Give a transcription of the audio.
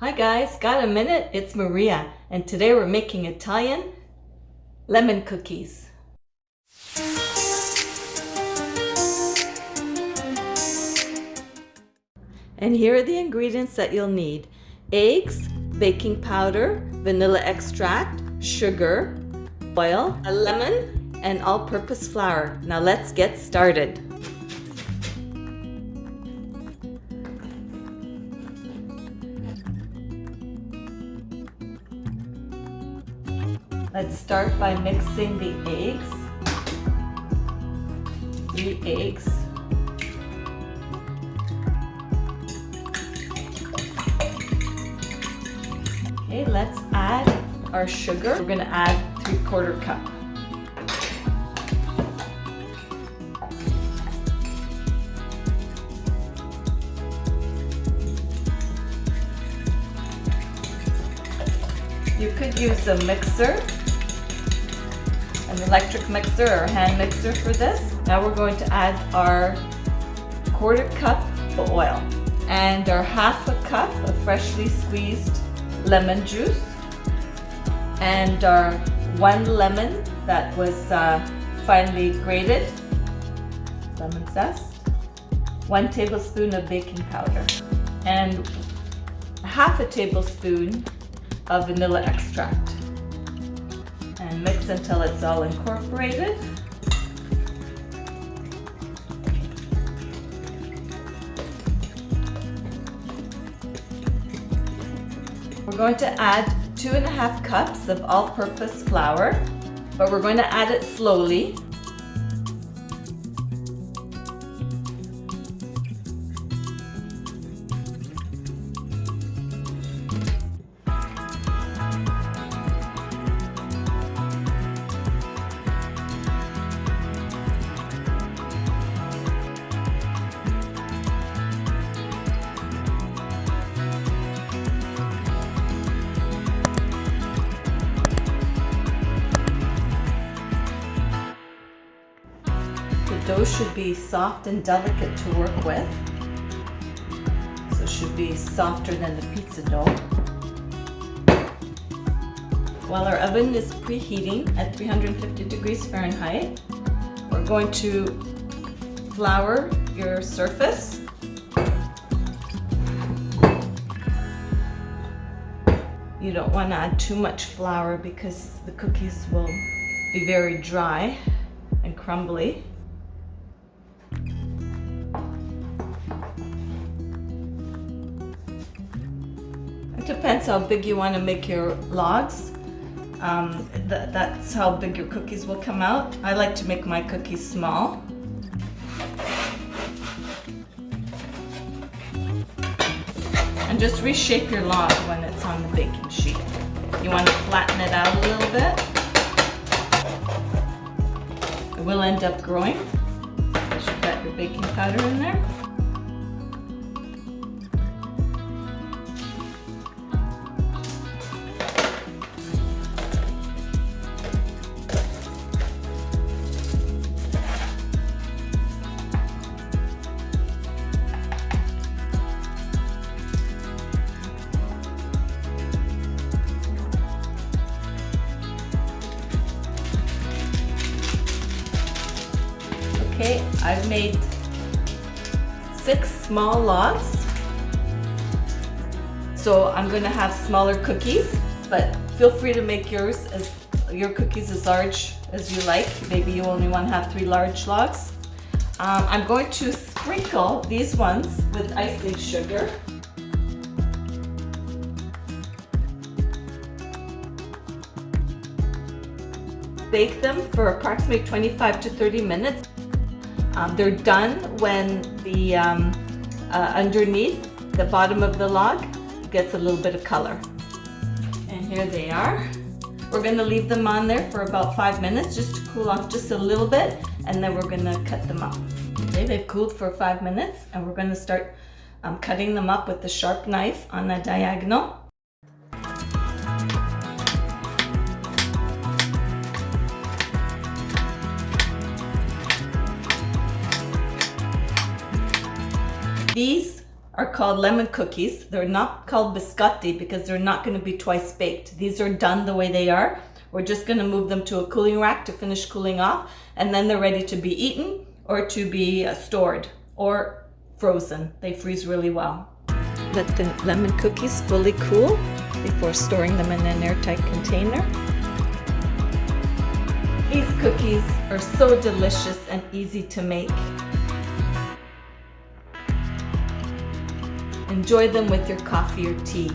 Hi guys, got a minute? It's Maria, and today we're making Italian lemon cookies. And here are the ingredients that you'll need: eggs, baking powder, vanilla extract, sugar, oil, a lemon, and all-purpose flour. Now let's get started. Let's start by mixing the eggs. 3 eggs. Okay, let's add our sugar. We're going to add 3/4 cup. You could use a mixer, an electric mixer or hand mixer for this. Now we're going to add our 1/4 cup of oil and our 1/2 cup of freshly squeezed lemon juice and our 1 lemon that was finely grated, lemon zest, 1 tablespoon of baking powder, and 1/2 tablespoon of vanilla extract. And mix until it's all incorporated. We're going to add 2.5 cups of all-purpose flour, but we're going to add it slowly. The dough should be soft and delicate to work with, so it should be softer than the pizza dough. While our oven is preheating at 350 degrees Fahrenheit, we're going to flour your surface. You don't want to add too much flour because the cookies will be very dry and crumbly. It depends how big you want to make your logs. That's how big your cookies will come out. I like to make my cookies small. And just reshape your log when it's on the baking sheet. You want to flatten it out a little bit. It will end up growing. You've got your baking powder in there. Okay, I've made 6 small logs. So I'm going to have smaller cookies, but feel free to make your cookies as large as you like. Maybe you only want to have 3 large logs. I'm going to sprinkle these ones with icing sugar. Bake them for approximately 25 to 30 minutes. They're done when the underneath, the bottom of the log, gets a little bit of color. And here they are. We're going to leave them on there for about 5 minutes just to cool off just a little bit, and then we're going to cut them up. Okay, they've cooled for 5 minutes, and we're going to start cutting them up with the sharp knife on a diagonal. These are called lemon cookies. They're not called biscotti because they're not going to be twice baked. These are done the way they are. We're just going to move them to a cooling rack to finish cooling off, and then they're ready to be eaten or to be stored or frozen. They freeze really well. Let the lemon cookies fully cool before storing them in an airtight container. These cookies are so delicious and easy to make. Enjoy them with your coffee or tea.